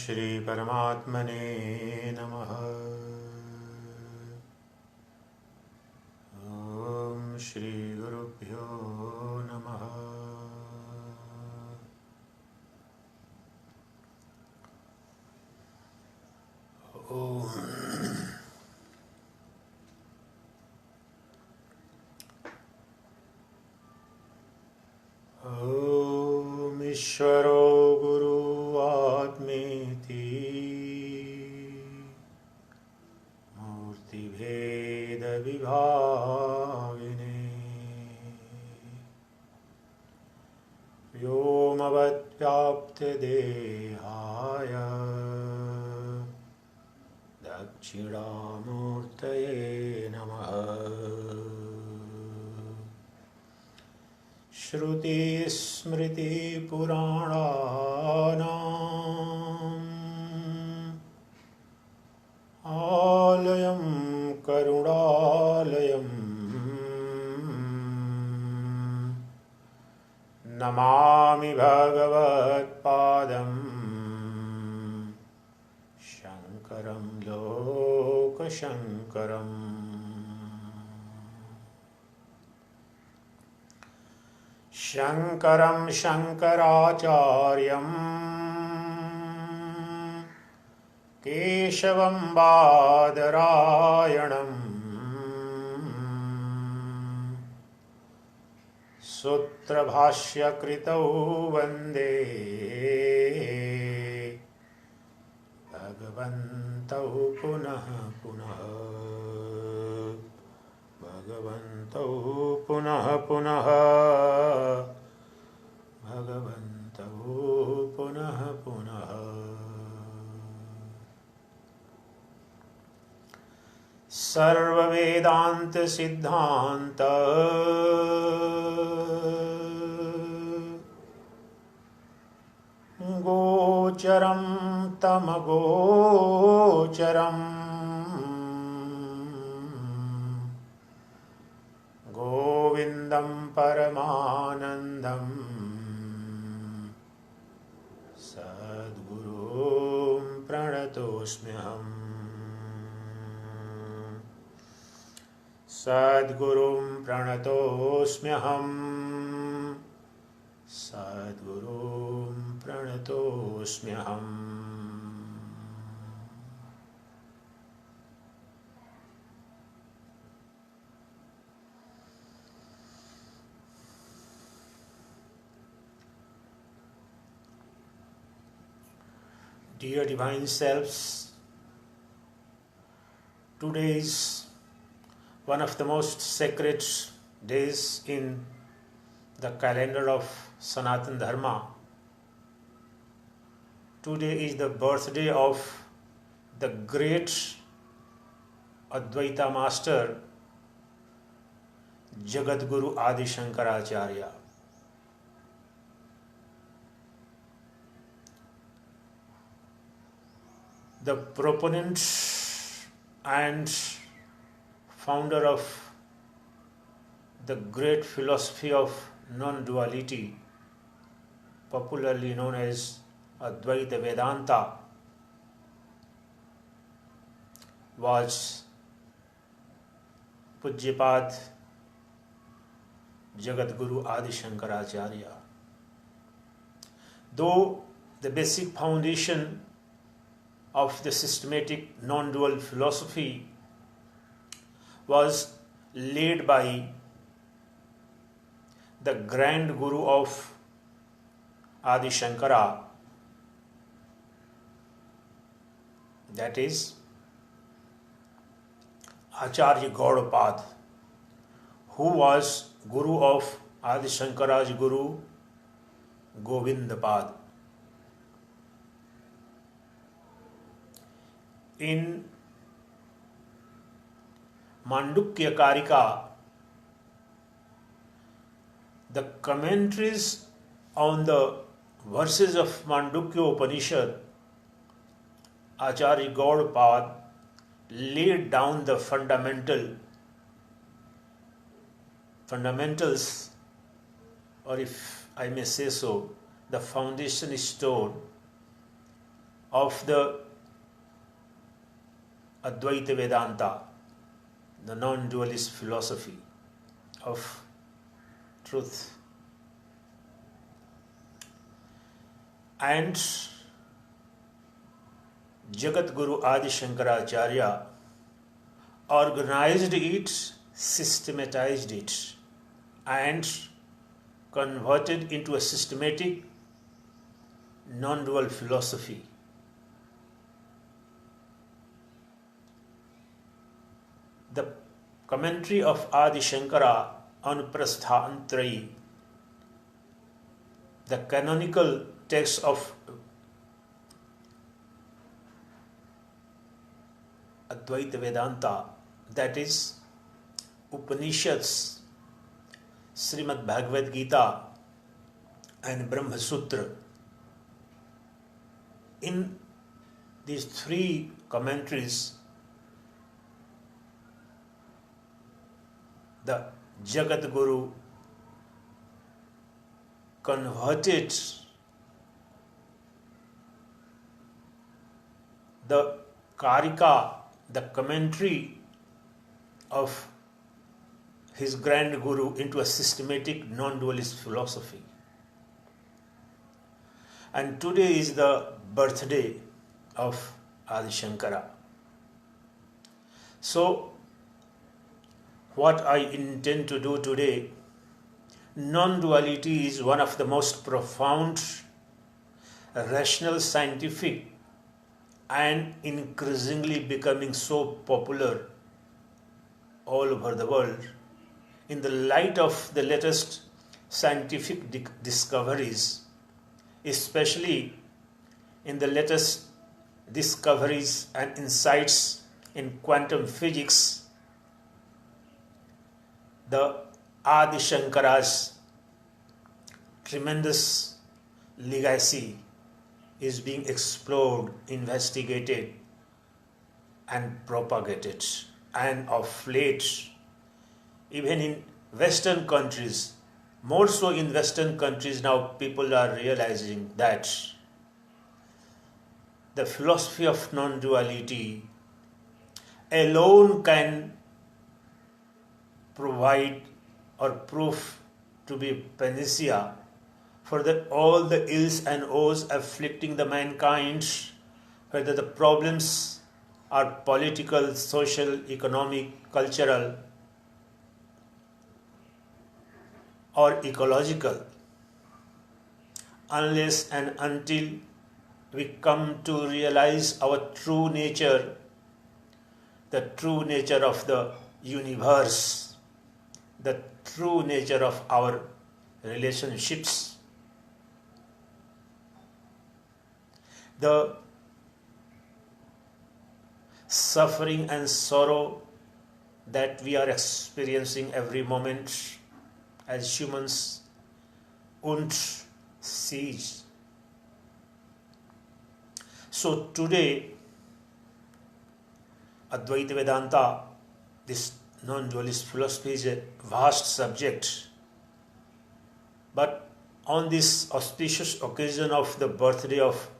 Shri Paramatmane Namaha. Om Shri Gurubhyo Namaha. Om Ishvaro Guru Atmeti Murti Veda Vibhavine Vyomavat Vyapte Dehaya Dakshidamurtaye Namaha. Shruti Smriti Purananam Alayam Karunalayam Namami Bhagavat Padam Shankaram Loka Shankaram. Shankaram Shankaracharyam Keshavam Badarayanam Sutra Bhashya Kritau Vande Bhagavantau Punah Punah Bhagavantau Punah Punah Bhagavantau Punah Punah. Sarva Vedanta Siddhanta Gocharam Tamagocharam Govindam Paramanandam Sadgurum Pranatosmyaham. Sadgurum Pranatosmyaham. Sadgurum Pranatosmyaham. Dear Divine Selves, today is one of the most sacred days in the calendar of Sanatana Dharma. Today is the birthday of the great Advaita Master, Jagat Guru Adi Shankaracharya. The proponent and founder of the great philosophy of non-duality, popularly known as Advaita Vedanta, was Pujyapad Jagat Guru Adi Shankaracharya. Though the basic foundation of the systematic non-dual philosophy was laid by the grand guru of Adi Shankara, that is Acharya Gaudapad, who was guru of Adi Shankara's guru Govindapad. In Mandukya Karika, the commentaries on the verses of Mandukya Upanishad, Acharya Gaudapad laid down the fundamentals, or if I may say so, the foundation stone of the Advaita Vedanta, the non-dualist philosophy of truth. And Jagat Guru Adi Shankaracharya organized it, systematized it, and converted into a systematic non-dual philosophy. The commentary of Adi Shankara on Prasthantrayi, the canonical text of Advaita Vedanta, that is Upanishads, Srimad Bhagavad Gita and Brahma Sutra. In these three commentaries, the Jagat Guru converted the Karika, the commentary of his grand guru, into a systematic non-dualist philosophy. And today is the birthday of Adi Shankara. So, what I intend to do today, non-duality is one of the most profound, rational, scientific, and increasingly becoming so popular all over the world in the light of the latest scientific discoveries, especially in the latest discoveries and insights in quantum physics. The Adi Shankara's tremendous legacy is being explored, investigated, and propagated. And of late, even in Western countries, more so in Western countries now, people are realizing that the philosophy of non-duality alone can provide or prove to be panacea for all the ills and woes afflicting the mankind, whether the problems are political, social, economic, cultural, or ecological, unless and until we come to realize our true nature, the true nature of the universe, the true nature of our relationships. The suffering and sorrow that we are experiencing every moment as humans won't cease. So today, Advaita Vedanta, this non-dualist philosophy, is a vast subject. But on this auspicious occasion of the birthday of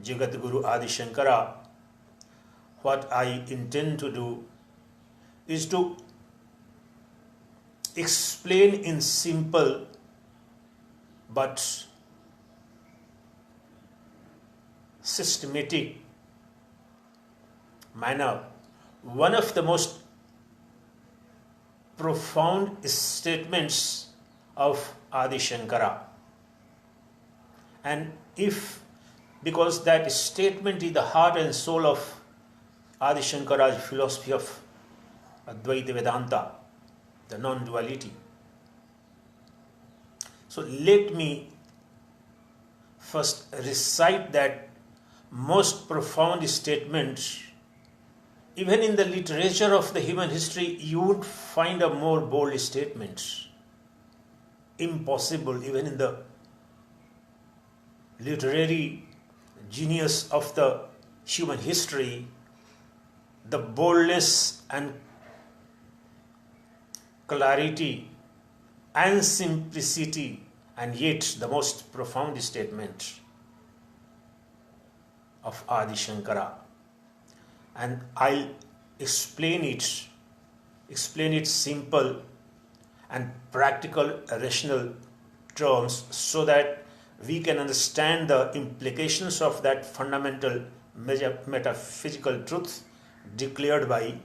Jagat Guru Adi Shankara, what I intend to do is to explain in simple but systematic manner one of the most profound statements of Adi Shankara. And because that statement is the heart and soul of Adi Shankara's philosophy of Advaita Vedanta, the non-duality. So let me first recite that most profound statement. Even in the literature of the human history, you would find a more bold statement. Impossible, even in the literary genius of the human history, the boldness and clarity and simplicity, and yet the most profound statement. of Adi Shankara. And I'll explain it simple and practical, rational terms so that we can understand the implications of that fundamental metaphysical truth declared by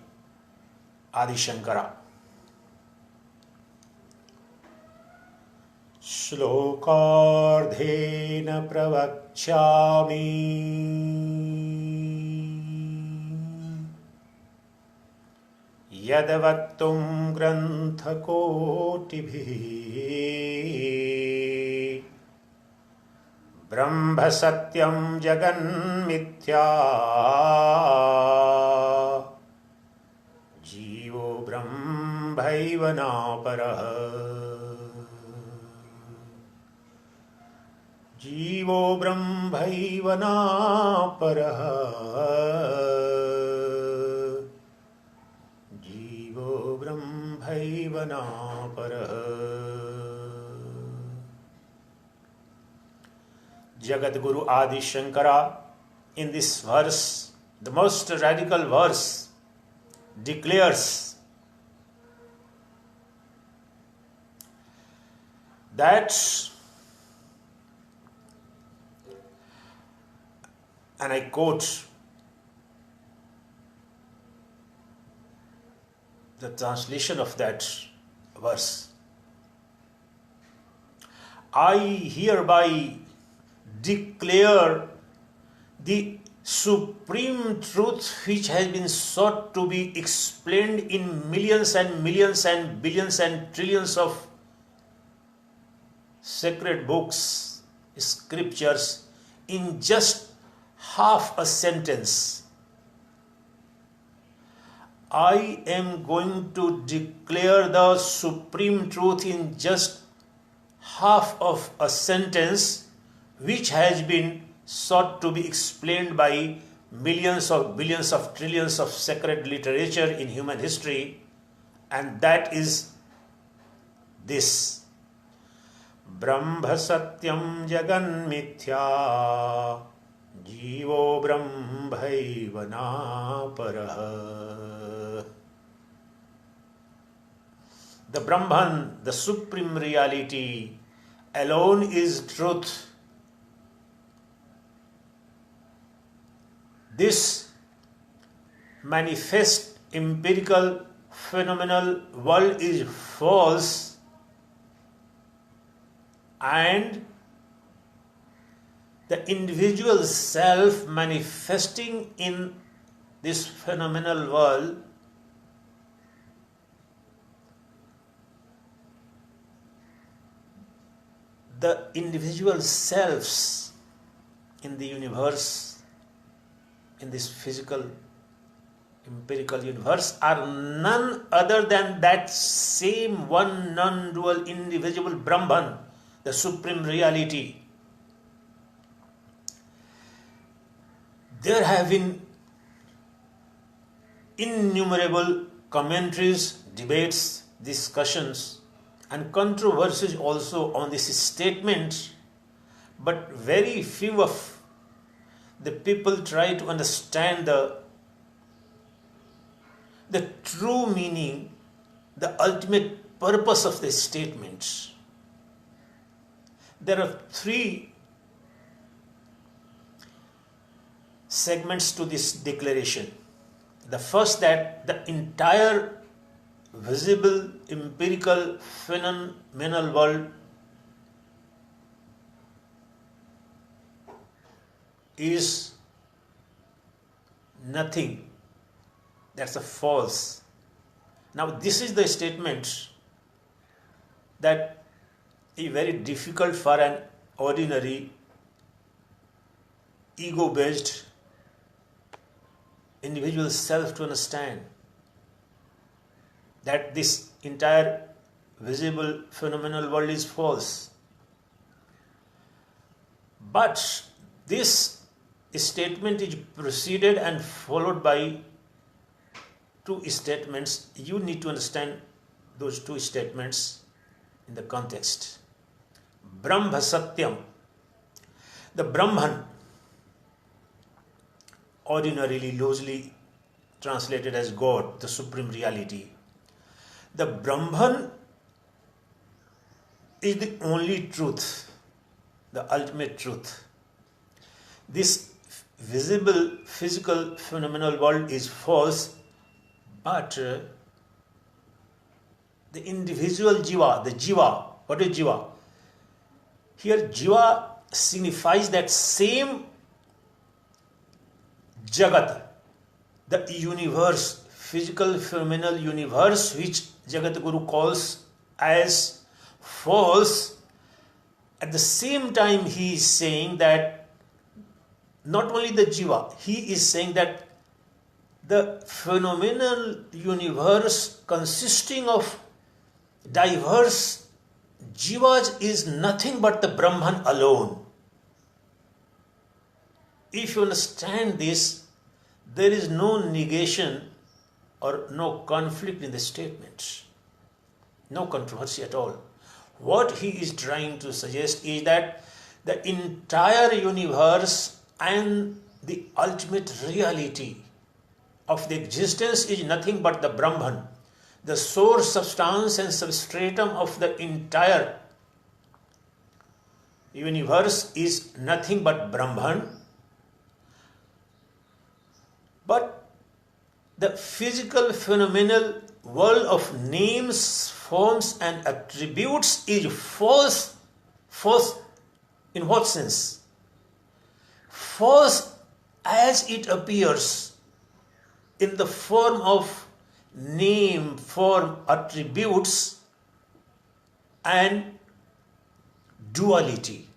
Adi Shankara. Shlokardhena pravakshami yadavaktum granthakotibihi brahma satyam jagan mithya jivo brahmaiva naparah Jivo brahmaiva naparah Jivo brahmaiva naparah Jagat Guru Adi Shankara in this verse, the most radical verse, declares that, and I quote the translation of that verse, I hereby declare the supreme truth which has been sought to be explained in millions and millions and billions and trillions of sacred books, scriptures, in just half a sentence. I am going to declare the supreme truth in just half of a sentence, which has been sought to be explained by millions of billions of trillions of sacred literature in human history, and that is this: Brahma Satyam Jagan Mithya Jivo Brahmaiva Naparah. The Brahman, the supreme reality, alone is truth. This manifest, empirical, phenomenal world is false, and the individual self manifesting in this phenomenal world the individual selves in the universe, in this physical, empirical universe, are none other than that same one non-dual indivisible Brahman, the supreme reality. There have been innumerable commentaries, debates, discussions, and controversies also on this statement, but very few of the people try to understand the true meaning, the ultimate purpose of this statement. There are three segments to this declaration. The first, that the entire visible, empirical, phenomenal world is nothing. That's a false. Now, this is the statement that is very difficult for an ordinary, ego-based individual self to understand, that this entire visible phenomenal world is false. But this statement is preceded and followed by two statements. You need to understand those two statements in the context. Brahma Satyam, the Brahman, ordinarily loosely translated as God, the supreme reality. The Brahman is the only truth, the ultimate truth. This visible, physical, phenomenal world is false, but the individual jiva, the jiva, what is jiva? Here jiva signifies that same jagat, the universe, physical, phenomenal universe, which Jagat Guru calls as false. At the same time, he is saying that not only the jiva, he is saying that the phenomenal universe consisting of diverse jivas is nothing but the Brahman alone. If you understand this, there is no negation or no conflict in the statement, no controversy at all. What he is trying to suggest is that the entire universe and the ultimate reality of the existence is nothing but the Brahman. The source, substance and substratum of the entire universe is nothing but Brahman. But the physical, phenomenal world of names, forms and attributes is false. False in what sense? False as it appears in the form of name, form, attributes and duality.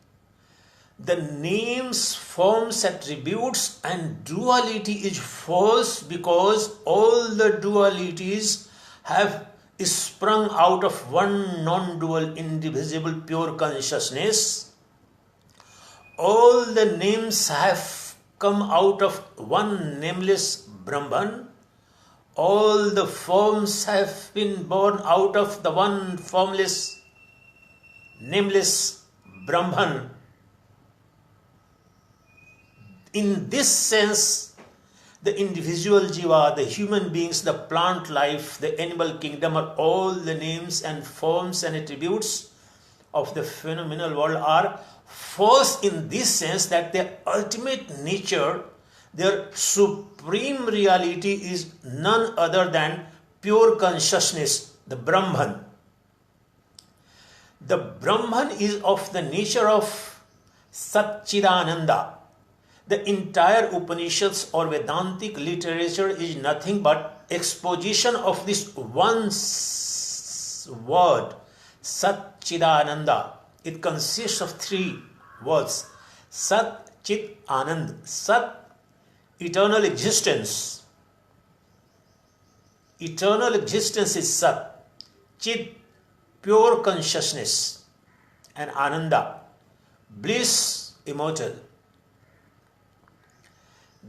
The names, forms, attributes and duality is false because all the dualities have sprung out of one non-dual, indivisible, pure consciousness. All the names have come out of one nameless Brahman. All the forms have been born out of the one formless, nameless Brahman. In this sense, the individual jiva, the human beings, the plant life, the animal kingdom are all the names and forms and attributes of the phenomenal world are false in this sense that their ultimate nature, their supreme reality is none other than pure consciousness, the Brahman. The Brahman is of the nature of Sacchidananda. The entire Upanishads or Vedantic literature is nothing but exposition of this one word, Sacchidananda. It consists of three words, Sat, Chit, Anand. Sat, eternal existence. Eternal existence is Sat. Chit, pure consciousness. And Ananda, bliss, immortal.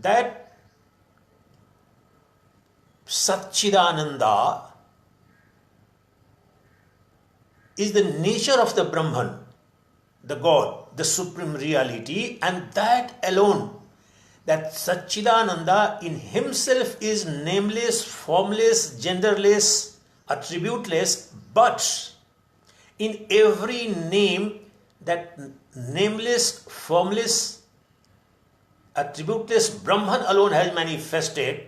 That Sacchidananda is the nature of the Brahman, the God, the supreme reality, and that alone, that Sacchidananda in himself is nameless, formless, genderless, attributeless, but in every name that nameless, formless, attributeless Brahman alone has manifested,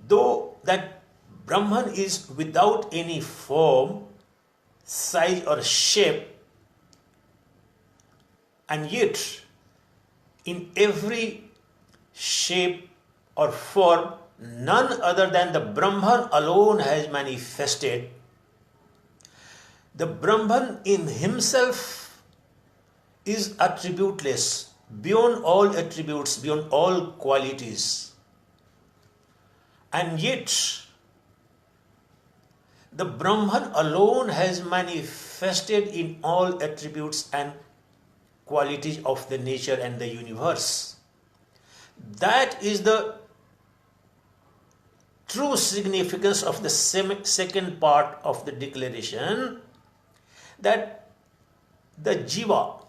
though that Brahman is without any form, size or shape, and yet in every shape or form none other than the Brahman alone has manifested. The Brahman in himself is attributeless, beyond all attributes, beyond all qualities. And yet, the Brahman alone has manifested in all attributes and qualities of the nature and the universe. That is the true significance of the second part of the declaration, that the jiva,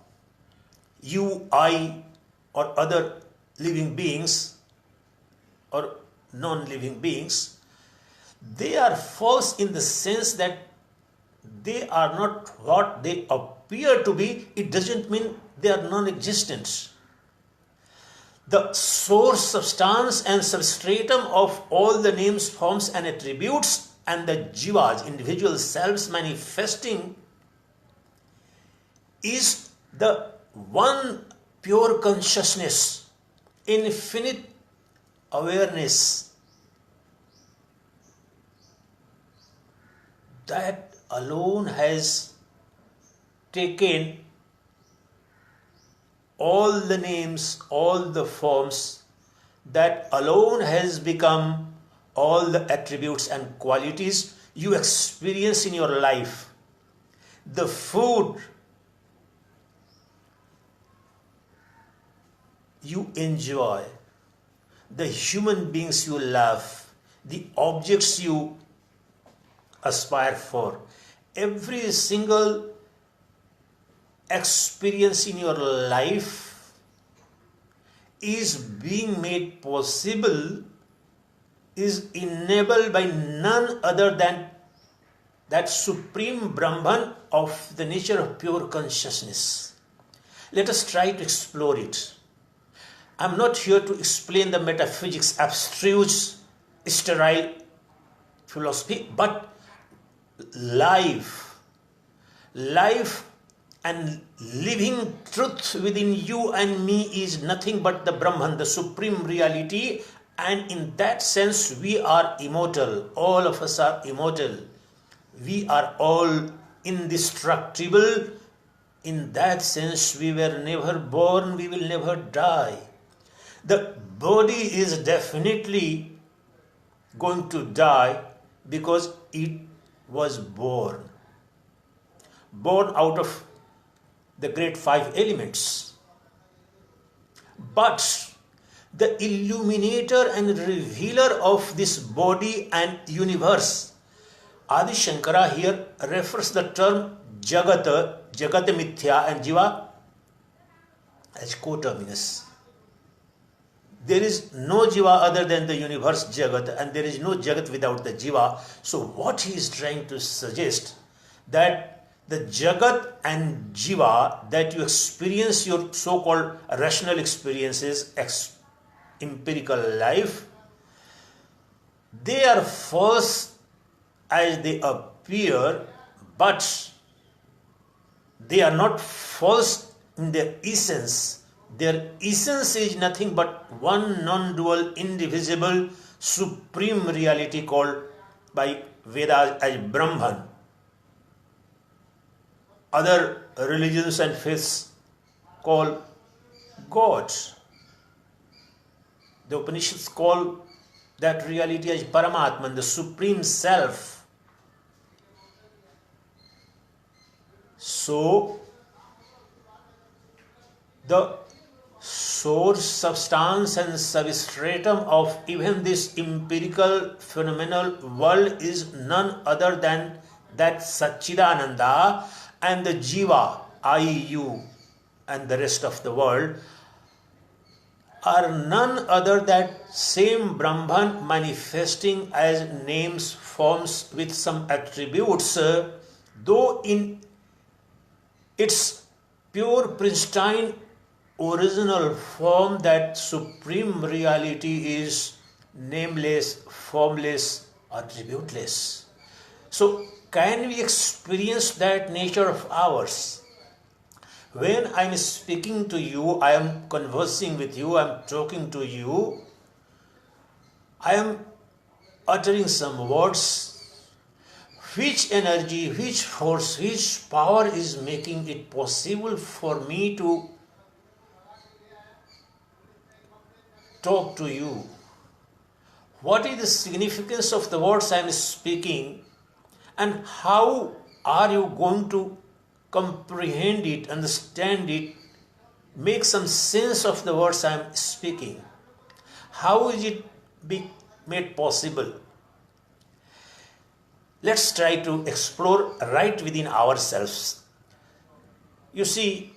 you, I, or other living beings or non-living beings, they are false in the sense that they are not what they appear to be. It doesn't mean they are non-existent. The source, substance and substratum of all the names, forms and attributes and the jivas, individual selves manifesting, is the one pure consciousness, infinite awareness. That alone has taken all the names, all the forms, that alone has become all the attributes and qualities you experience in your life. The food you enjoy, the human beings you love, the objects you aspire for, every single experience in your life is being made possible, is enabled by none other than that supreme Brahman of the nature of pure consciousness. Let us try to explore it. I am not here to explain the metaphysics, abstruse, sterile philosophy, but life and living truth within you and me is nothing but the Brahman, the supreme reality, and in that sense we are immortal. All of us are immortal. We are all indestructible. In that sense we were never born, we will never die. The body is definitely going to die because it was born out of the great five elements. But the illuminator and revealer of this body and universe, Adi Shankara here refers the term Jagata, Jagat Mithya and Jiva as coterminous. There is no Jiva other than the universe Jagat, and there is no Jagat without the Jiva. So what he is trying to suggest, that the Jagat and Jiva that you experience, your so-called rational experiences, empirical life, they are false as they appear, but they are not false in their essence. Their essence is nothing but one non-dual, indivisible, supreme reality called by Veda as Brahman. Other religions and faiths call God. The Upanishads call that reality as Paramatman, the Supreme Self. So, the source, substance and substratum of even this empirical phenomenal world is none other than that Sacchidananda, and the Jiva, i.e. you and the rest of the world, are none other than same Brahman manifesting as names, forms with some attributes, though in its pure, pristine, original form, that supreme reality is nameless, formless, attributeless. So, can we experience that nature of ours? When I am speaking to you, I am conversing with you, I am talking to you, I am uttering some words. Which energy, which force, which power is making it possible for me to talk to you? What is the significance of the words I am speaking, and how are you going to comprehend it, understand it, make some sense of the words I am speaking? How is it be made possible? Let's try to explore right within ourselves. You see,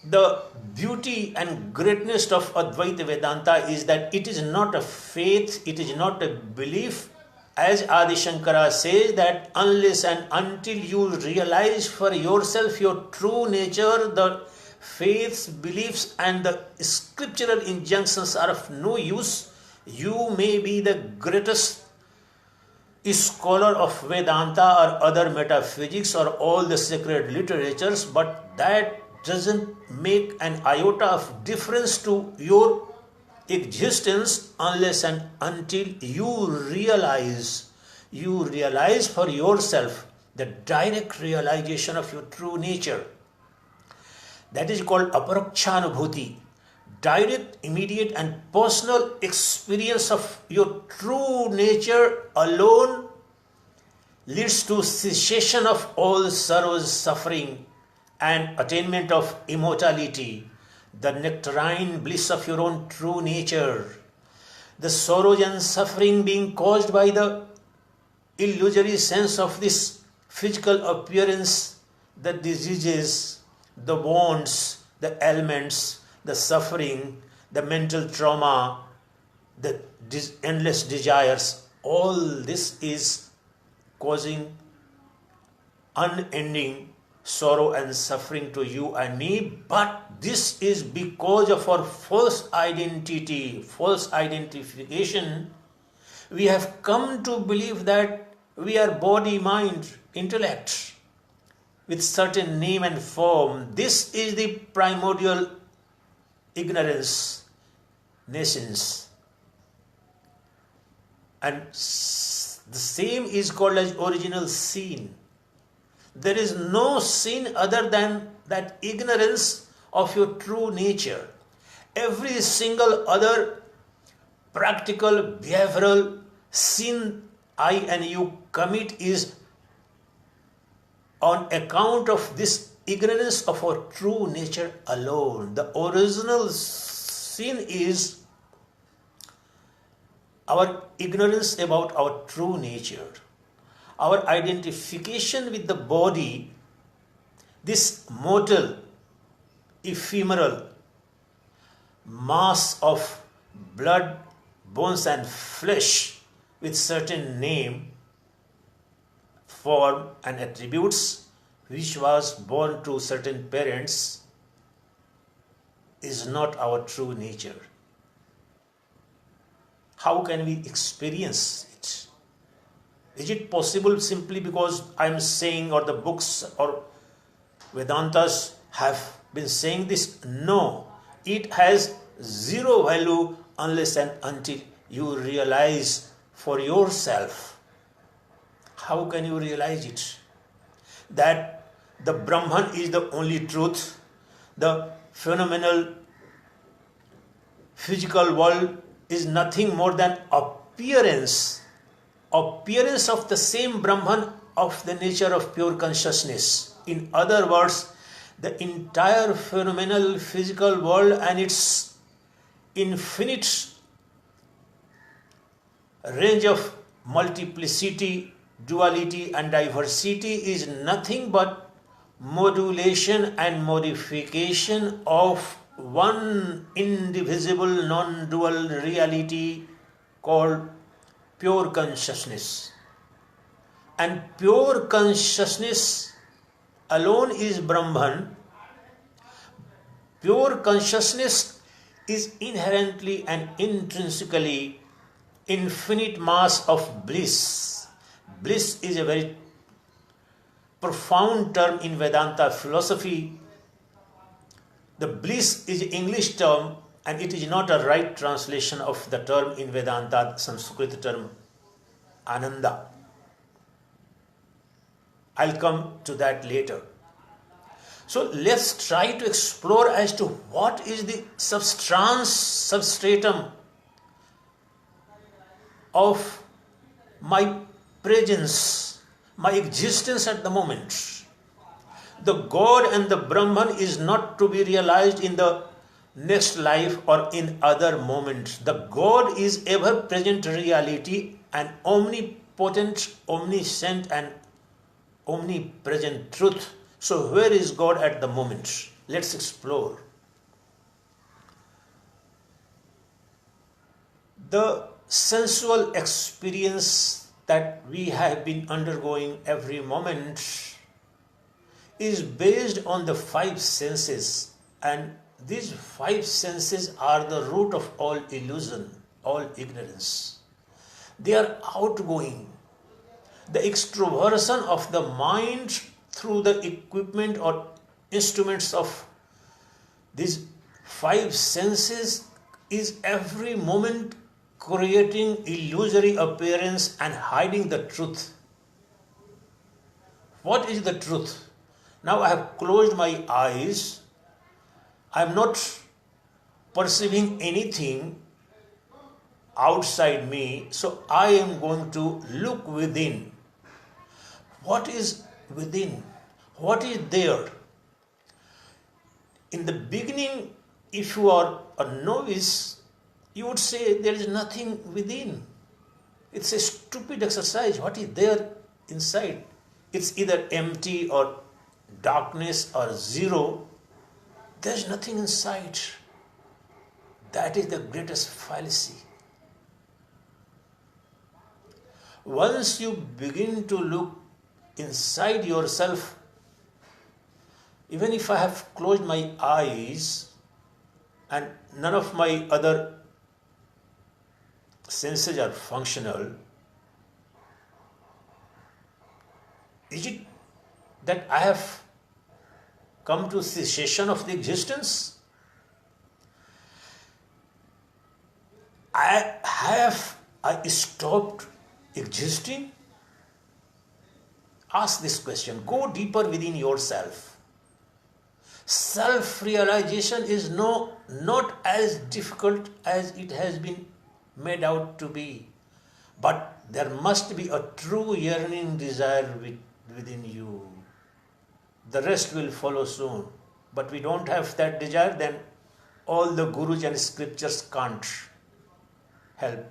the beauty and greatness of Advaita Vedanta is that it is not a faith, it is not a belief. As Adi Shankara says, that unless and until you realize for yourself your true nature, the faiths, beliefs and the scriptural injunctions are of no use. You may be the greatest scholar of Vedanta or other metaphysics or all the sacred literatures, but that doesn't make an iota of difference to your existence unless and until you realize for yourself the direct realization of your true nature. That is called aparokshanubhuti, direct, immediate and personal experience of your true nature alone leads to cessation of all sorrows, suffering and attainment of immortality, the nectarine bliss of your own true nature. The sorrows and suffering being caused by the illusory sense of this physical appearance, the diseases, the wounds, the ailments, the suffering, the mental trauma, the endless desires, all this is causing unending sorrow and suffering to you and me, but this is because of our false identity, false identification. We have come to believe that we are body, mind, intellect with certain name and form. This is the primordial ignorance, nascence. And the same is called as original sin. There is no sin other than that ignorance of your true nature. Every single other practical, behavioral sin I and you commit is on account of this ignorance of our true nature alone. The original sin is our ignorance about our true nature. Our identification with the body, this mortal, ephemeral mass of blood, bones and flesh with certain name, form and attributes, which was born to certain parents, is not our true nature. How can we experience it? Is it possible simply because I am saying, or the books or Vedantas have been saying this? No, it has zero value unless and until you realize for yourself. How can you realize it? That the Brahman is the only truth, the phenomenal physical world is nothing more than appearance of the same Brahman of the nature of pure consciousness. In other words, the entire phenomenal physical world and its infinite range of multiplicity, duality and diversity is nothing but modulation and modification of one indivisible non-dual reality called pure consciousness. And pure consciousness alone is Brahman. Pure consciousness is inherently and intrinsically infinite mass of bliss. Bliss is a very profound term in Vedanta philosophy. The bliss is an English term and it is not a right translation of the term in Vedanta, Sanskrit term Ananda. I'll come to that later. So let's try to explore as to what is the substratum of my presence, my existence at the moment. The God and the Brahman is not to be realized in the next life or in other moments. The God is ever-present reality and omnipotent, omniscient and omnipresent truth. So where is God at the moment? Let's explore. The sensual experience that we have been undergoing every moment is based on the five senses, and these five senses are the root of all illusion, all ignorance. They are outgoing. The extroversion of the mind through the equipment or instruments of these five senses is every moment creating illusory appearance and hiding the truth. What is the truth? Now I have closed my eyes. I am not perceiving anything outside me, so I am going to look within. What is within? What is there? In the beginning, if you are a novice, you would say there is nothing within. It's a stupid exercise. What is there inside? It's either empty or darkness or zero. There's nothing inside. That is the greatest fallacy. Once you begin to look inside yourself, even if I have closed my eyes and none of my other senses are functional, is it that I have come to cessation of the existence? I stopped existing? Ask this question. Go deeper within yourself. Self-realization is not as difficult as it has been made out to be. But there must be a true yearning desire within you. The rest will follow soon. But we don't have that desire, then all the gurus and scriptures can't help.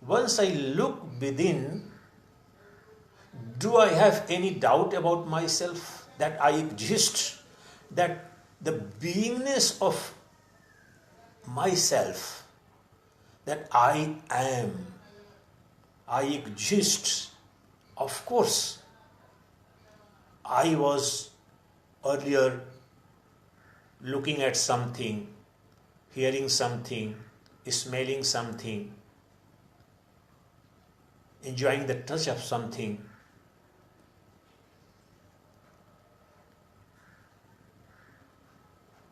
Once I look within, do I have any doubt about myself, that I exist, that the beingness of myself, that I am, I exist? Of course, I was earlier looking at something, hearing something, smelling something, enjoying the touch of something.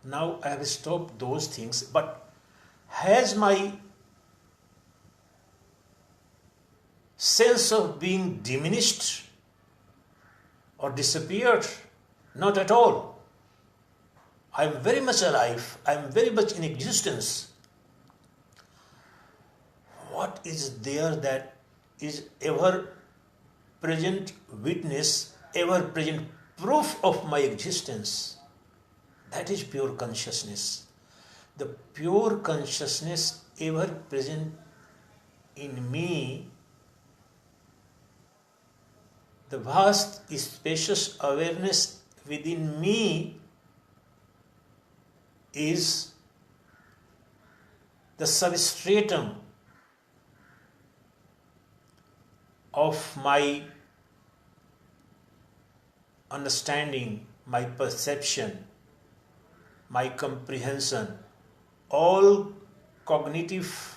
Now I have stopped those things, but has my sense of being diminished or disappeared? Not at all. I am very much alive. I am very much in existence. What is there that is ever present witness, ever present proof of my existence? That is pure consciousness. The pure consciousness ever present in me, the vast, spacious awareness within me is the substratum of my understanding, my perception, my comprehension. All cognitive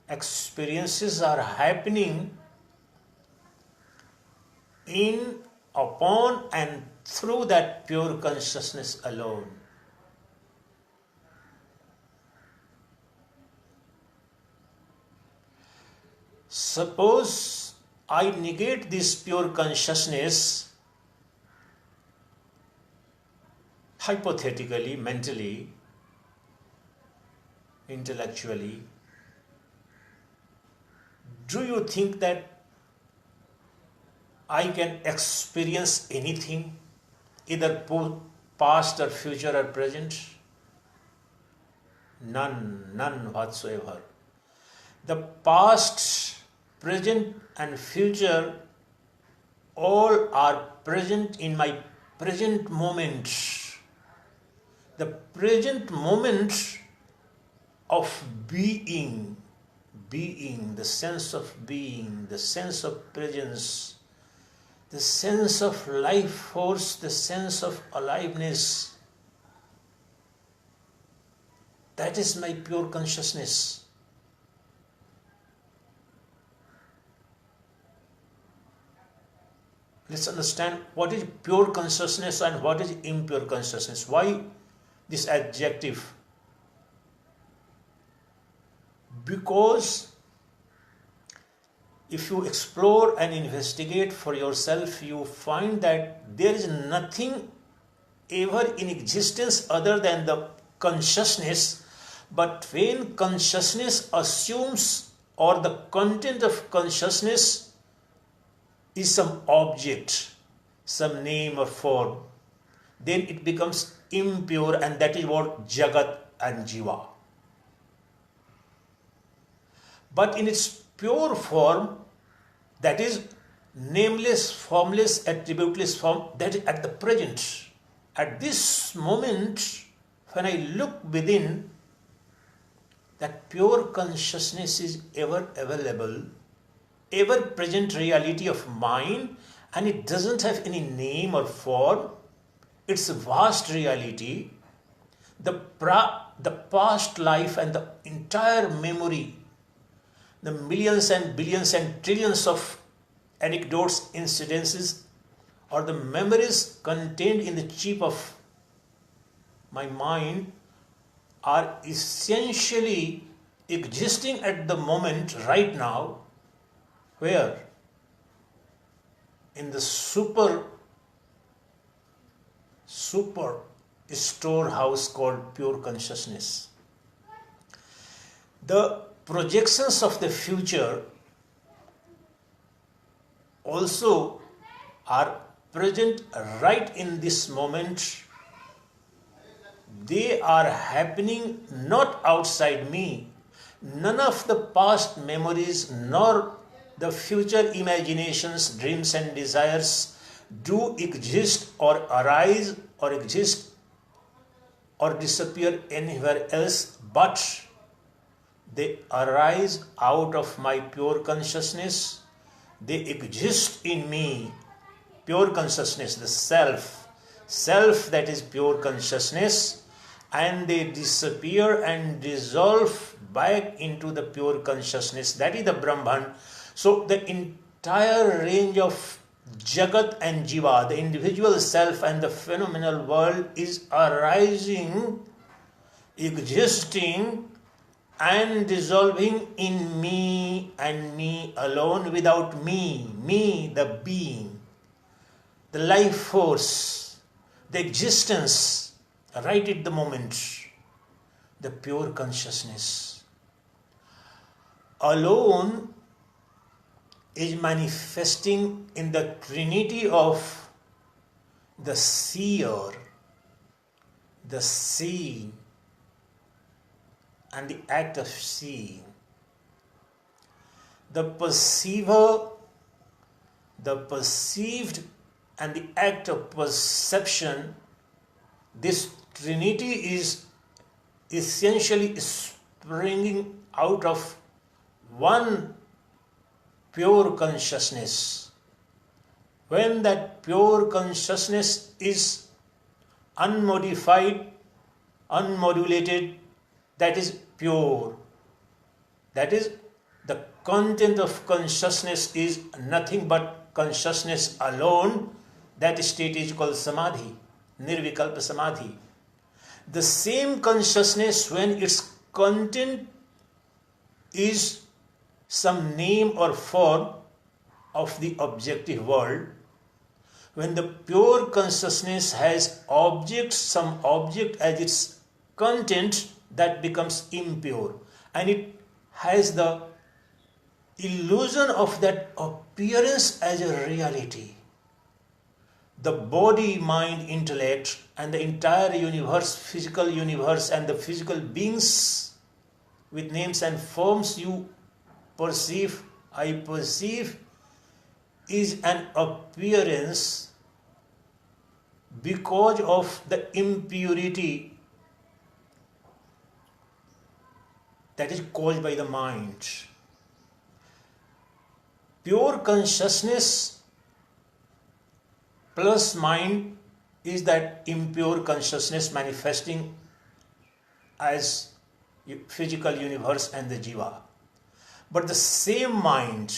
experiences are happening in, upon, and through that pure consciousness alone. Suppose I negate this pure consciousness, hypothetically, mentally, intellectually, do you think that I can experience anything, either past or future or present? None whatsoever. The past, present and future all are present in my present moment. The present moment of being, the sense of being, the sense of presence, the sense of life force, the sense of aliveness. That is my pure consciousness. Let's understand what is pure consciousness and what is impure consciousness. Why this adjective? Because if you explore and investigate for yourself, you find that there is nothing ever in existence other than the consciousness. But when consciousness assumes, or the content of consciousness is some object, some name or form, then it becomes impure, and that is what Jagat and Jiva. But in its pure form, that is nameless, formless, attributeless form, that is at the present. At this moment, when I look within, that pure consciousness is ever available, ever present reality of mind, and it doesn't have any name or form. It's a vast reality. The past life and the entire memory, the millions and billions and trillions of anecdotes, incidences, or the memories contained in the chip of my mind are essentially existing at the moment right now. Where? In the super storehouse called pure consciousness. The projections of the future also are present right in this moment. They are happening not outside me. None of the past memories nor the future imaginations, dreams and desires do exist or arise or exist or disappear anywhere else, but they arise out of my pure consciousness. They exist in me, pure consciousness, the self that is pure consciousness, and they disappear and dissolve back into the pure consciousness, that is the Brahman. So the entire range of Jagat and Jiva, the individual self and the phenomenal world, is arising, existing and dissolving in me and me alone, without me the being, the life force, the existence, right at the moment, the pure consciousness alone is manifesting in the trinity of the seer, the seeing, and the act of seeing. The perceiver, the perceived, and the act of perception, this trinity is essentially springing out of one pure consciousness. When that pure consciousness is unmodified, unmodulated, that is pure. That is, the content of consciousness is nothing but consciousness alone. That state is called samadhi, nirvikalpa samadhi. The same consciousness, when its content is some name or form of the objective world, when the pure consciousness has object, some object as its content, that becomes impure, and it has the illusion of that appearance as a reality. The body, mind, intellect, and the entire universe, physical universe, and the physical beings with names and forms you perceive, I perceive, is an appearance because of the impurity that is caused by the mind. Pure consciousness plus mind is that impure consciousness manifesting as physical universe and the jiva. But the same mind,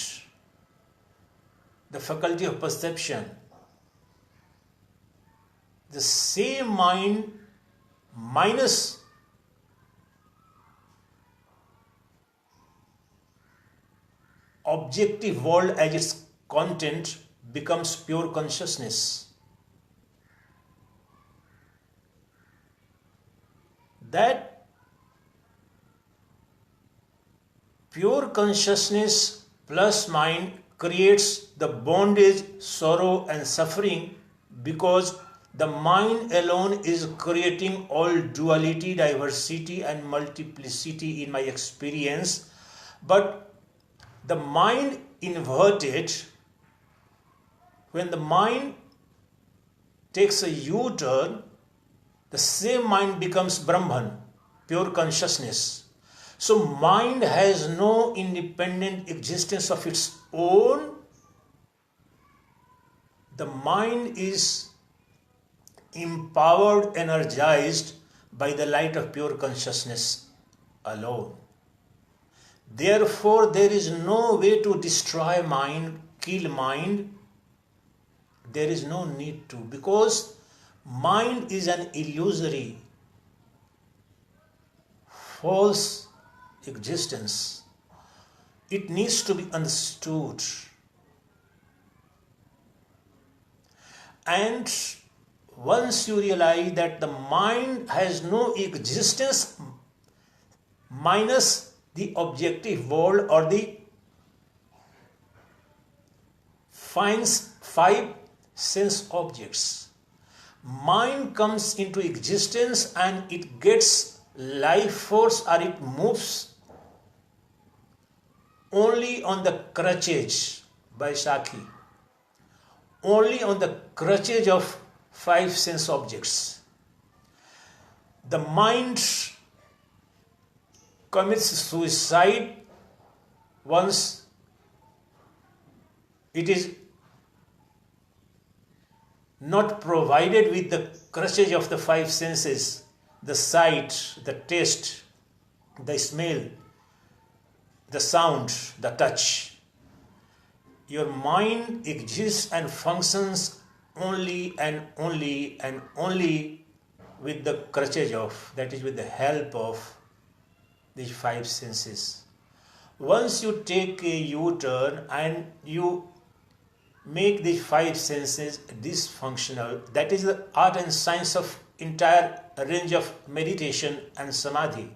the faculty of perception, the same mind minus objective world as its content becomes pure consciousness. That pure consciousness plus mind creates the bondage, sorrow and suffering because the mind alone is creating all duality, diversity and multiplicity in my experience. But the mind inverted, when the mind takes a U-turn, the same mind becomes Brahman, pure consciousness. So mind has no independent existence of its own. The mind is empowered, energized by the light of pure consciousness alone. Therefore, there is no way to destroy mind, kill mind. There is no need to, because mind is an illusory, false existence. It needs to be understood. And once you realize that the mind has no existence minus the objective world or the five sense objects, mind comes into existence and it gets life force or it moves only on the crutches by Sakhi, only on the crutches of five sense objects. The mind commits suicide once it is not provided with the crutches of the five senses, the sight, the taste, the smell, the sound, the touch. Your mind exists and functions only and only and only with the crutches of, that is with the help of these five senses. Once you take a U-turn and you make these five senses dysfunctional, that is the art and science of entire range of meditation and samadhi.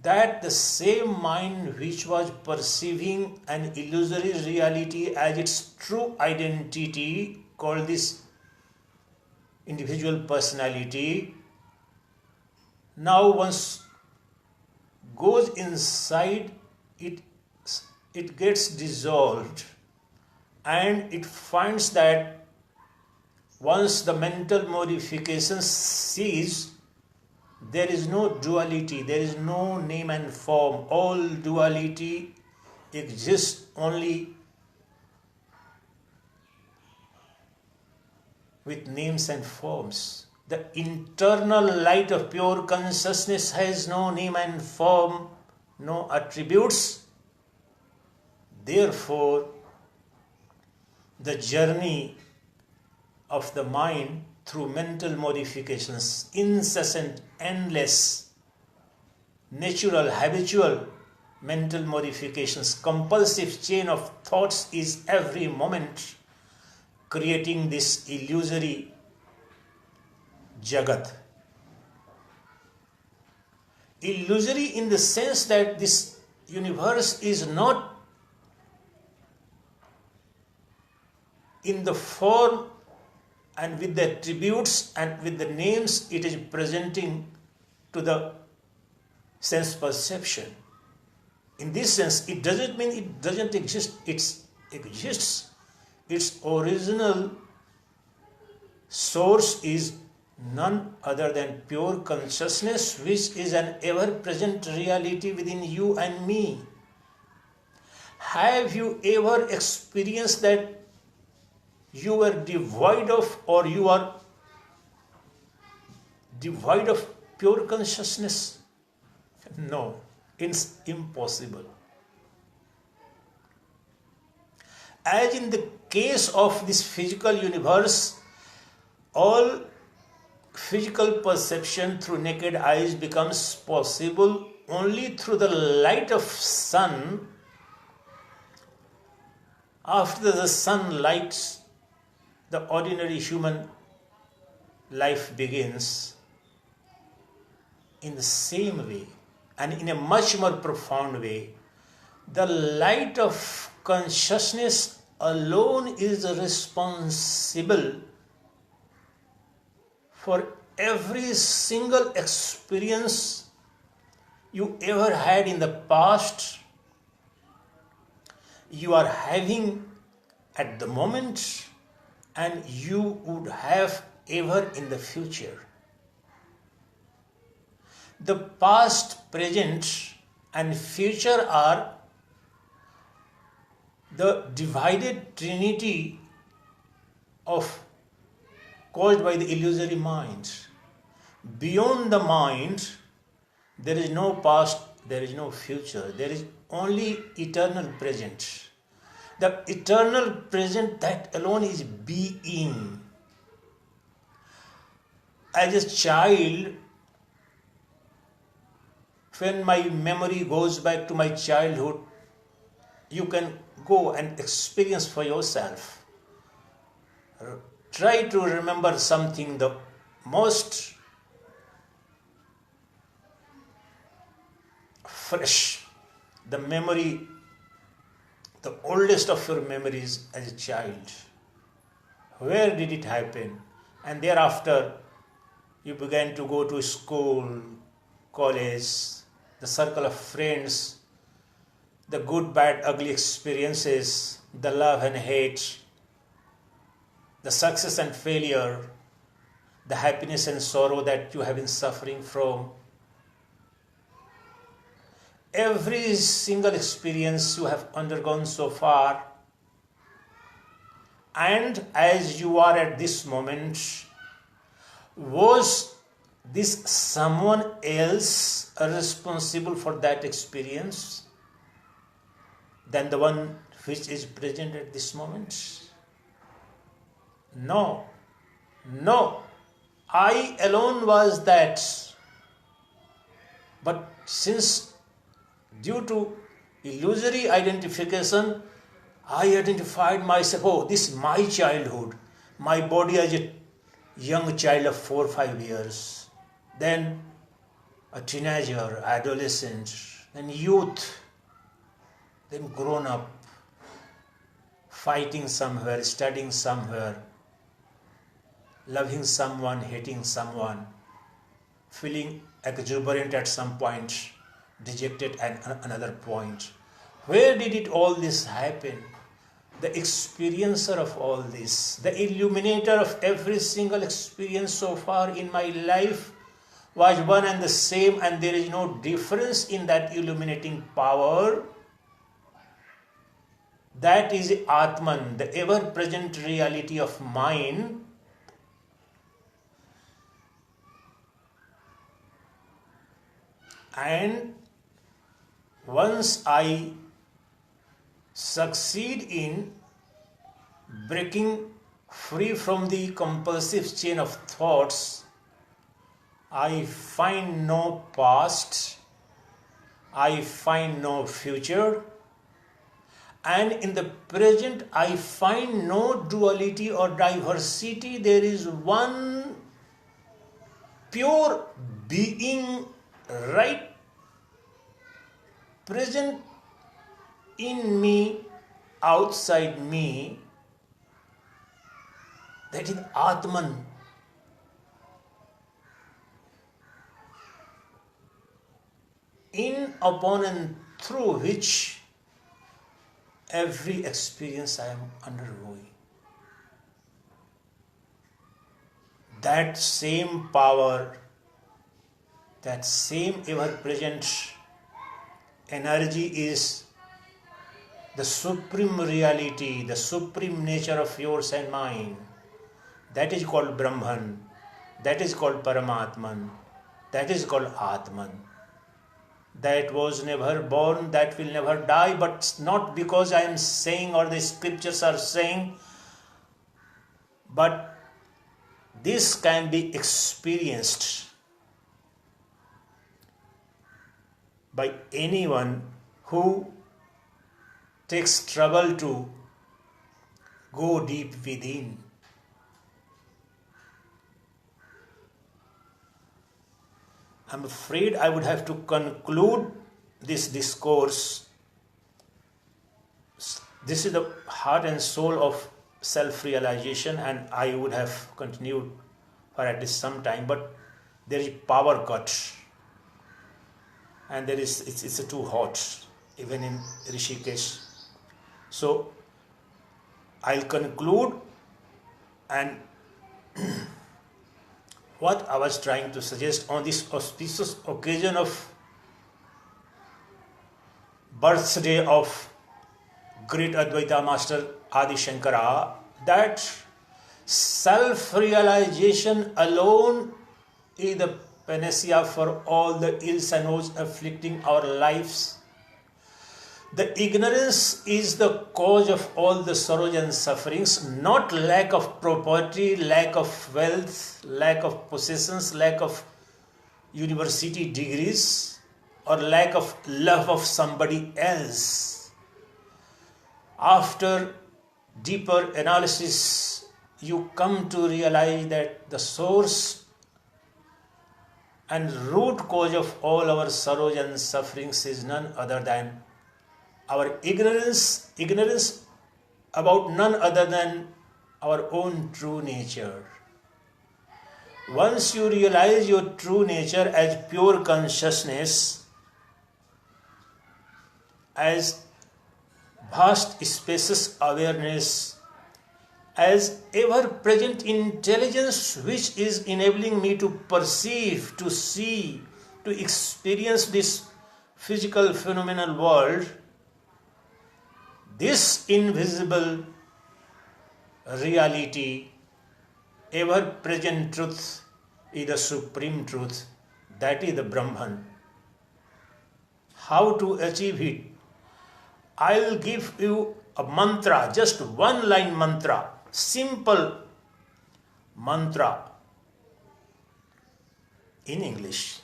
That the same mind which was perceiving an illusory reality as its true identity, called this individual personality, now once goes inside, it gets dissolved and it finds that once the mental modification cease, there is no duality, there is no name and form. All duality exists only with names and forms. The internal light of pure consciousness has no name and form, no attributes. Therefore, the journey of the mind through mental modifications, incessant, endless, natural, habitual mental modifications, compulsive chain of thoughts is every moment creating this illusory Jagat. Illusory in the sense that this universe is not in the form and with the attributes and with the names it is presenting to the sense perception. in this sense, it doesn't mean it doesn't exist. It exists. Its original source is none other than pure consciousness, which is an ever-present reality within you and me. Have you ever experienced that you were devoid of, or you are devoid of pure consciousness? No, it's impossible. As in the case of this physical universe, all physical perception through naked eyes becomes possible only through the light of sun. After the sun lights, the ordinary human life begins. In the same way, and in a much more profound way, the light of consciousness alone is responsible for every single experience you ever had in the past, you are having at the moment, and you would have ever in the future. The past, present, and future are the divided trinity caused by the illusory mind. Beyond the mind, there is no past, there is no future, there is only eternal present. The eternal present, that alone is being. As a child, when my memory goes back to my childhood, you can go and experience for yourself. Try to remember something the most fresh, the memory, the oldest of your memories as a child. Where did it happen? And thereafter, you began to go to school, college, the circle of friends, the good, bad, ugly experiences, the love and hate, the success and failure, the happiness and sorrow that you have been suffering from. Every single experience you have undergone so far, and as you are at this moment, was this someone else responsible for that experience than the one which is present at this moment? No. I alone was that. But since due to illusory identification, I identified myself, oh, this is my childhood, my body as a young child of 4 or 5 years, then a teenager, adolescent, then youth, then grown up, fighting somewhere, studying somewhere, loving someone, hating someone, feeling exuberant at some point, dejected at another point. Where did it all this happen? The experiencer of all this, the illuminator of every single experience so far in my life was one and the same, and there is no difference in that illuminating power. That is Atman, the ever-present reality of mind. And once I succeed in breaking free from the compulsive chain of thoughts, I find no past, I find no future, and in the present I find no duality or diversity. There is one pure being right present in me, outside me, that is Atman. In upon and through which every experience I am undergoing. That same power, that same ever-present energy is the supreme reality, the supreme nature of yours and mine. That is called Brahman. That is called Paramatman. That is called Atman. That was never born, that will never die, but not because I am saying or the scriptures are saying, but this can be experienced by anyone who takes trouble to go deep within. I'm afraid I would have to conclude this discourse. This is the heart and soul of self-realization, and I would have continued for at least some time, but there is power cut, and it's too hot, even in Rishikesh. So I'll conclude, and what I was trying to suggest on this auspicious occasion of birthday of great Advaita Master Adi Shankara, that self-realization alone is the panacea for all the ills and woes afflicting our lives. The ignorance is the cause of all the sorrows and sufferings, not lack of property, lack of wealth, lack of possessions, lack of university degrees, or lack of love of somebody else. After deeper analysis, you come to realize that the source and root cause of all our sorrows and sufferings is none other than our ignorance about none other than our own true nature. Once you realize your true nature as pure consciousness, as vast spacious awareness, as ever-present intelligence which is enabling me to perceive, to see, to experience this physical phenomenal world, this invisible reality, ever-present truth, is the supreme truth. That is the Brahman. How to achieve it? I'll give you a mantra, just one line mantra, simple mantra in English.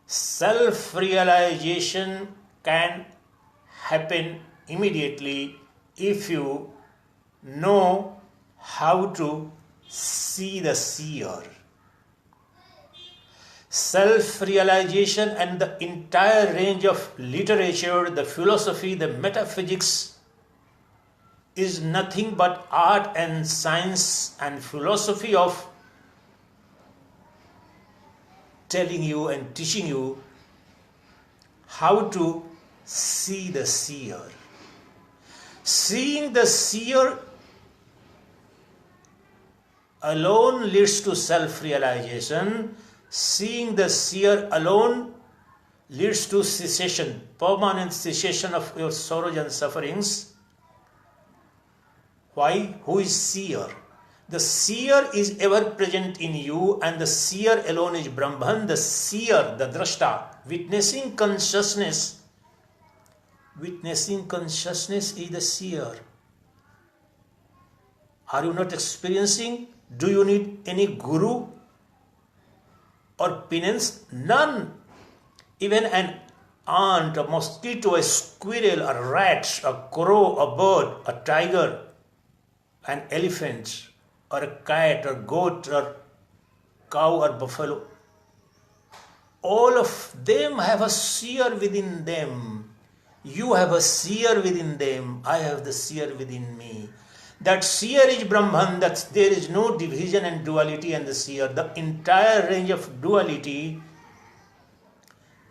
Self-realization can happen immediately if you know how to see the seer. Self-realization and the entire range of literature, the philosophy, the metaphysics is nothing but art and science and philosophy of telling you and teaching you how to see the seer. Seeing the seer alone leads to self-realization. Seeing the seer alone leads to cessation, permanent cessation of your sorrows and sufferings. Why? Who is seer? The seer is ever present in you, and the seer alone is Brahman. The seer, the drashta, witnessing consciousness is the seer. Are you not experiencing? Do you need any guru or penance? None. Even an ant, a mosquito, a squirrel, a rat, a crow, a bird, a tiger, an elephant, or a cat, or goat, or cow, or buffalo, all of them have a seer within them. You have a seer within them. I have the seer within me. That seer is Brahman. That there is no division and duality in the seer. The entire range of duality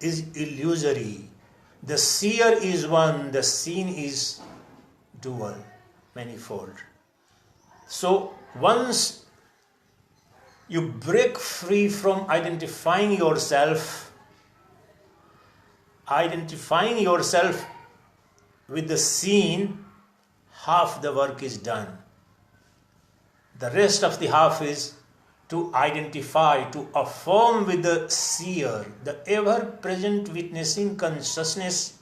is illusory. The seer is one, the seen is dual, manifold. So once you break free from identifying yourself with the seen, half the work is done. The rest of the half is to identify, to affirm with the seer, the ever-present witnessing consciousness.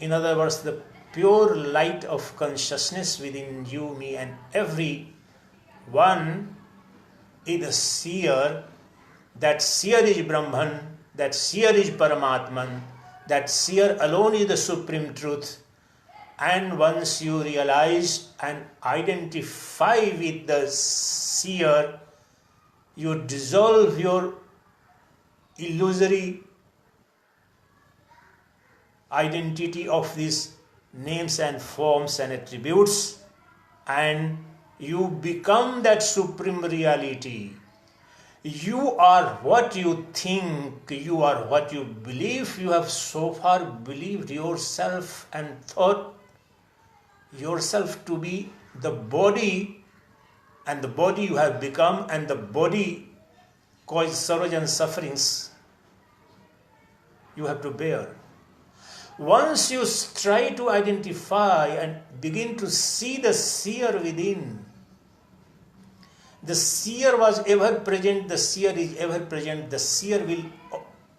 In other words, the pure light of consciousness within you, me, and every one is a seer. That seer is Brahman, that seer is Paramatman, that seer alone is the supreme truth. And once you realize and identify with the seer, you dissolve your illusory identity of these names and forms and attributes, and you become that supreme reality. You are what you think, you are what you believe. You have so far believed yourself and thought yourself to be the body, and the body you have become, and the body causes sorrows and sufferings you have to bear. Once you try to identify and begin to see the seer within, the seer was ever present, the seer is ever present, the seer will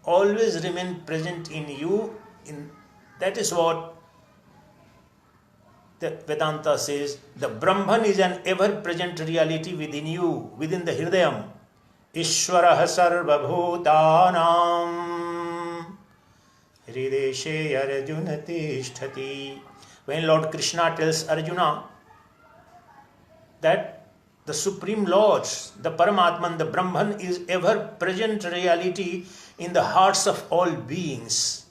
always remain present in you. That is what the Vedanta says. The Brahman is an ever-present reality within you, within the Hridayam. Ishwaraha sarvabhutanam hrideshe Arjuna tishthati. When Lord Krishna tells Arjuna that the Supreme Lord, the Paramatman, the Brahman is ever-present reality in the hearts of all beings.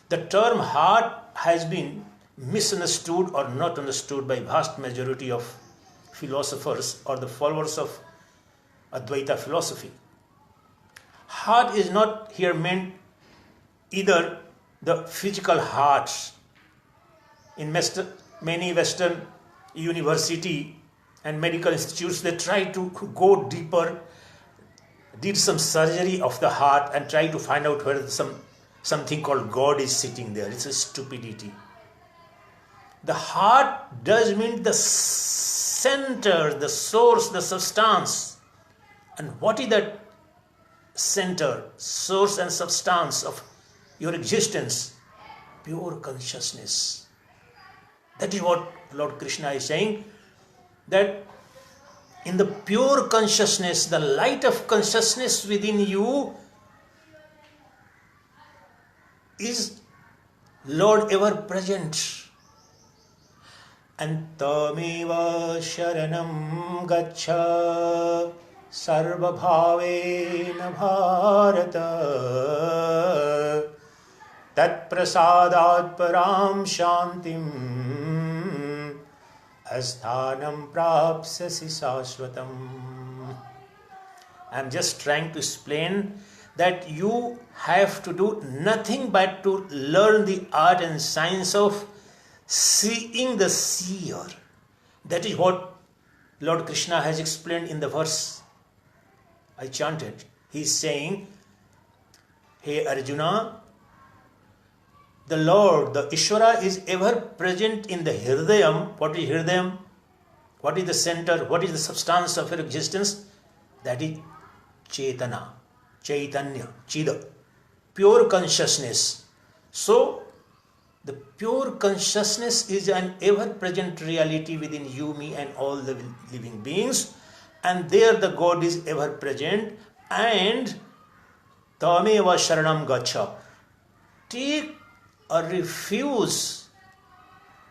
The term heart has been misunderstood or not understood by vast majority of philosophers or the followers of Advaita philosophy. Heart is not here meant either the physical heart. In many Western university and medical institutes, they try to go deeper, did some surgery of the heart and try to find out whether something called God is sitting there. It's a stupidity. The heart does mean the center, the source, the substance. And what is that center, source and substance of your existence? Pure consciousness. That is what Lord Krishna is saying, that in the pure consciousness, the light of consciousness within you is Lord ever present. And tameva sharanam gaccha sarvabhavena bharata tat prasadat param shantim asthanam prapsasi saswatam. I am just trying to explain that you have to do nothing but to learn the art and science of seeing the seer. That is what Lord Krishna has explained in the verse I chanted. He is saying, hey Arjuna, the Lord, the Ishvara is ever present in the Hridayam. What is Hridayam? What is the center? What is the substance of your existence? That is Chetana, Chaitanya, Chida, pure consciousness. So, the pure consciousness is an ever-present reality within you, me, and all the living beings. And there the God is ever-present. And tameva sharanam gacha. Take a refuge.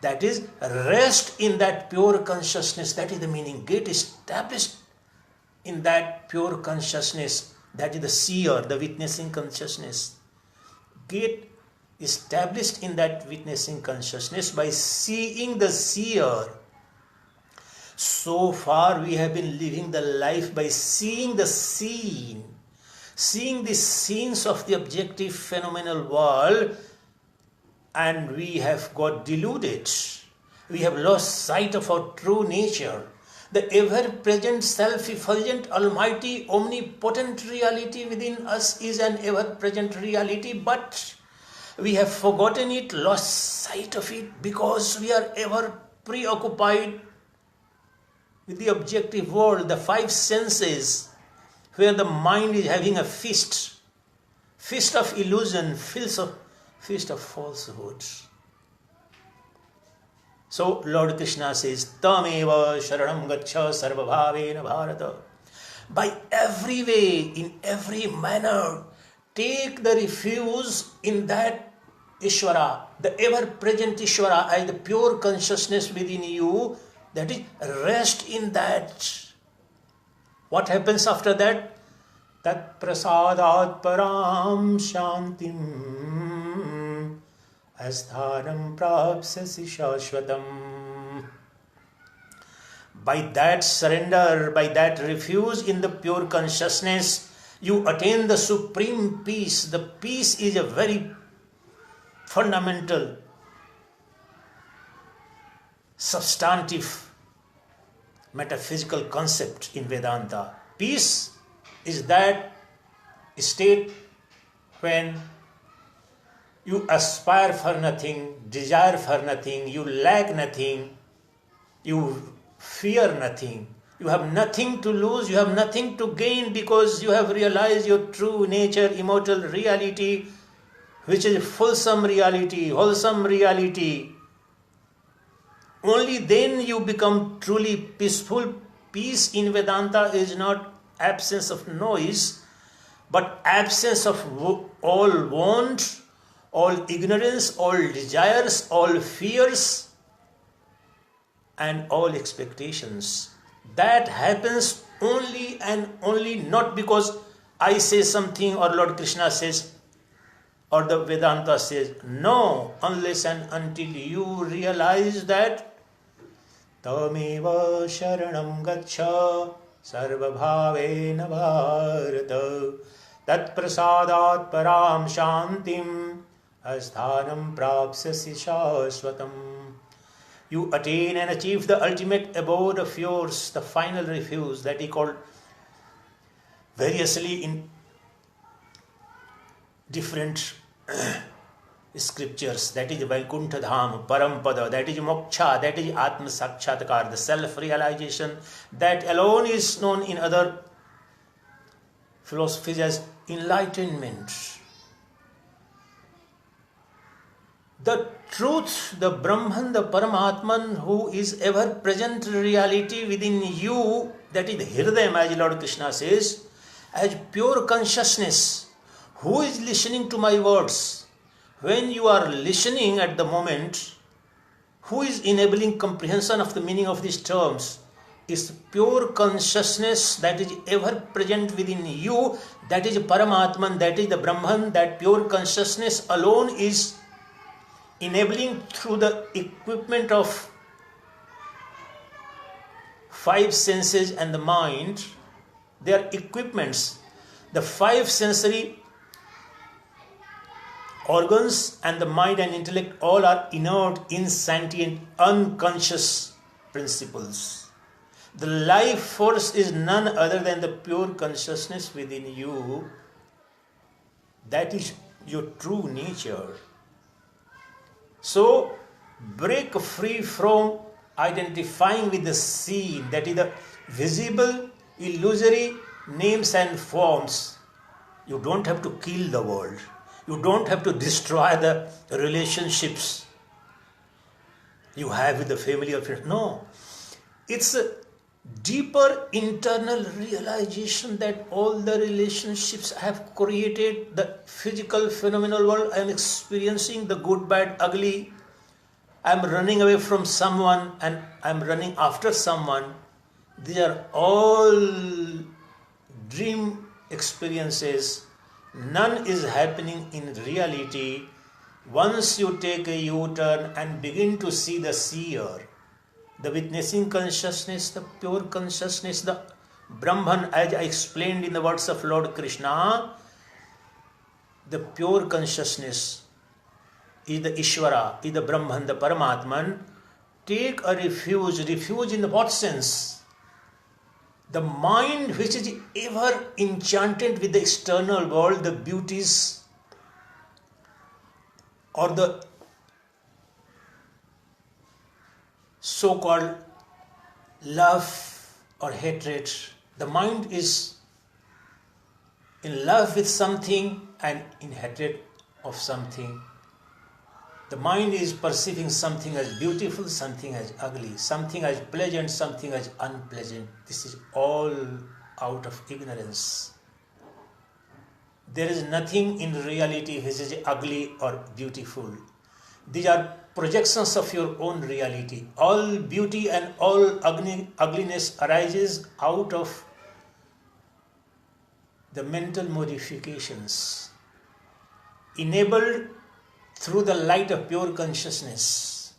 That is, rest in that pure consciousness. That is the meaning. Get established in that pure consciousness. That is the seer, the witnessing consciousness. Get established in that witnessing consciousness by seeing the seer. So far we have been living the life by seeing the seen. seeing the scenes of the objective phenomenal world, and we have got deluded. We have lost sight of our true nature. The ever-present, self-effulgent, almighty, omnipotent reality within us is an ever-present reality, but we have forgotten it, lost sight of it, because we are ever preoccupied with the objective world, the five senses, where the mind is having a feast of illusion, feast of falsehood. So Lord Krishna says, Tameva sharanam gaccha sarvabhavena bharata. By every way, in every manner, take the refuge in that Ishvara, the ever-present Ishvara, as the pure consciousness within you, that is, rest in that. What happens after that? Tat prasadat param shantim asthanam prapsasi shashvatam. By that surrender, by that refuge in the pure consciousness, you attain the supreme peace. The peace is a very fundamental, substantive, metaphysical concept in Vedanta. Peace is that state when you aspire for nothing, desire for nothing, you lack nothing, you fear nothing, you have nothing to lose, you have nothing to gain, because you have realized your true nature, immortal reality, which is fulsome reality, wholesome reality. Only then you become truly peaceful. Peace in Vedanta is not absence of noise, but absence of all want, all ignorance, all desires, all fears, and all expectations. That happens only and only not because I say something or Lord Krishna says or the Vedanta says. No, unless and until you realize that Tameva sharanam gaccha sarvabhavena bharata tat prasadat param shantim asthanam prapsasi shashvatam. You attain and achieve the ultimate abode of yours, the final refuge that he called variously in different scriptures, that is Vaikuntha Dham, Parampada, that is Moksha, that is Atma Sakshatkar, the self-realization. That alone is known in other philosophies as enlightenment. The truth, the Brahman, the Paramatman, who is ever-present reality within you, that is Hirdayam, as Lord Krishna says, as pure consciousness, who is listening to my words. When you are listening at the moment, who is enabling comprehension of the meaning of these terms is pure consciousness that is ever present within you, that is Paramatman, that is the Brahman. That pure consciousness alone is enabling through the equipment of five senses and the mind. They are equipments. The five sensory organs and the mind and intellect all are inert, insentient, unconscious principles. The life force is none other than the pure consciousness within you. That is your true nature. So, break free from identifying with the seen, that is the visible, illusory names and forms. You don't have to kill the world. You don't have to destroy the relationships you have with the family or friends. No. It's a deeper internal realization that all the relationships I have created, the physical phenomenal world I am experiencing, the good, bad, ugly. I am running away from someone and I am running after someone. These are all dream experiences. None is happening in reality. Once you take a U-turn and begin to see the seer, the witnessing consciousness, the pure consciousness, the Brahman, as I explained in the words of Lord Krishna, the pure consciousness is the Ishvara, is the Brahman, the Paramatman. Take a refuge in what sense? The mind which is ever enchanted with the external world, the beauties or the so-called love or hatred. The mind is in love with something and in hatred of something. The mind is perceiving something as beautiful, something as ugly, something as pleasant, something as unpleasant. This is all out of ignorance. There is nothing in reality which is ugly or beautiful. These are projections of your own reality. All beauty and all ugliness arises out of the mental modifications enabled through the light of pure consciousness.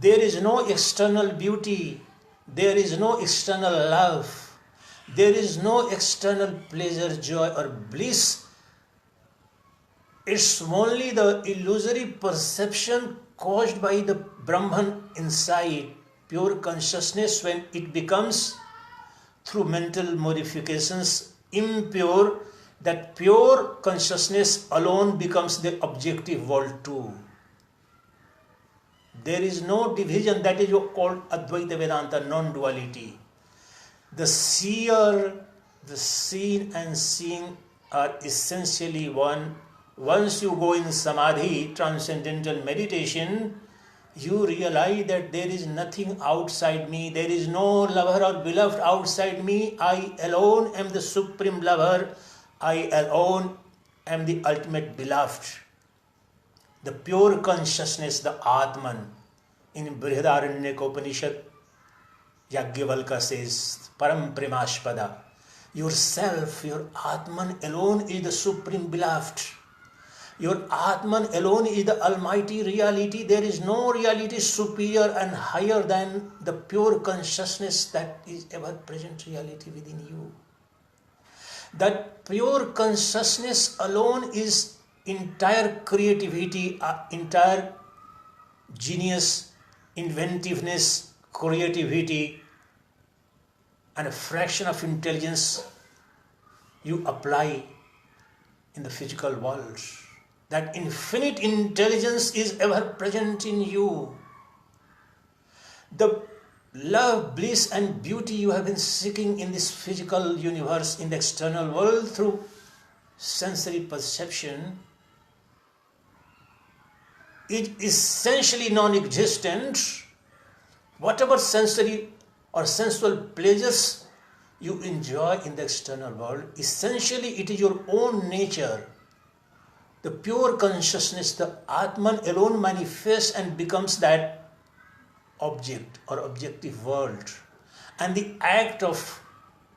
There is no external beauty, there is no external love, there is no external pleasure, joy or bliss. It's only the illusory perception caused by the Brahman inside, pure consciousness, when it becomes through mental modifications impure, that pure consciousness alone becomes the objective world too. There is no division. That is called Advaita Vedanta, non-duality. The seer, the seen and seeing are essentially one. Once you go in samadhi, transcendental meditation, you realize that there is nothing outside me. There is no lover or beloved outside me. I alone am the supreme lover. I alone am the ultimate beloved. The pure consciousness, the Atman. In Brihadaranyaka Upanishad, Yajnavalkya says, Param Premashpada. Yourself, your Atman alone is the supreme beloved. Your Atman alone is the almighty reality. There is no reality superior and higher than the pure consciousness that is ever-present reality within you. That pure consciousness alone is entire creativity, entire genius, inventiveness, creativity, and a fraction of intelligence you apply in the physical world. That infinite intelligence is ever present in you. The love, bliss and beauty you have been seeking in this physical universe, in the external world through sensory perception, is essentially non-existent. Whatever sensory or sensual pleasures you enjoy in the external world, essentially it is your own nature. The pure consciousness, the Atman alone manifests and becomes that object or objective world. And the act of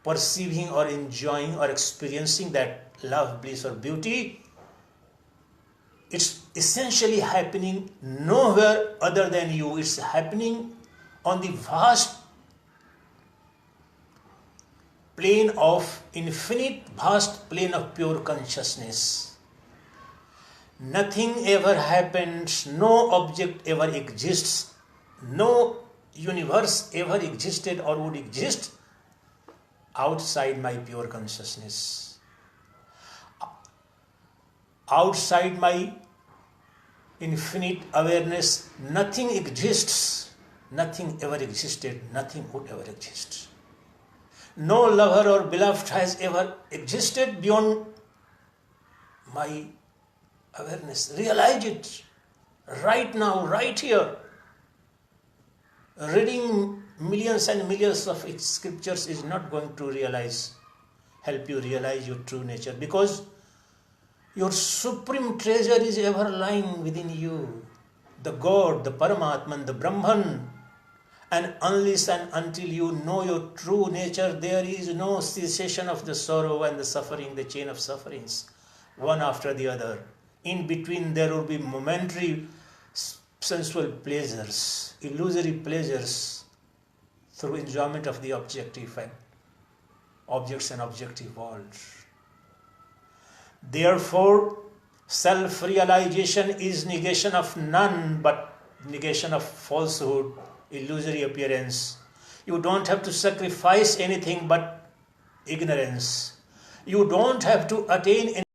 perceiving or enjoying or experiencing that love, bliss or beauty, it's essentially happening nowhere other than you. It's happening on the vast plane of infinite, vast plane of pure consciousness. Nothing ever happens, no object ever exists, no universe ever existed or would exist outside my pure consciousness. Outside my infinite awareness, nothing exists, nothing ever existed, nothing would ever exist. No lover or beloved has ever existed beyond my awareness. Realize it right now, right here. Reading millions and millions of its scriptures is not going to help you realize your true nature, because your supreme treasure is ever lying within you. The God, the Paramatman, the Brahman. And unless and until you know your true nature, there is no cessation of the sorrow and the suffering, the chain of sufferings, one after the other. In between there will be momentary sensual pleasures, illusory pleasures through enjoyment of the objective, and objects and objective world. Therefore, self-realization is negation of none but negation of falsehood, illusory appearance. You don't have to sacrifice anything but ignorance. You don't have to attain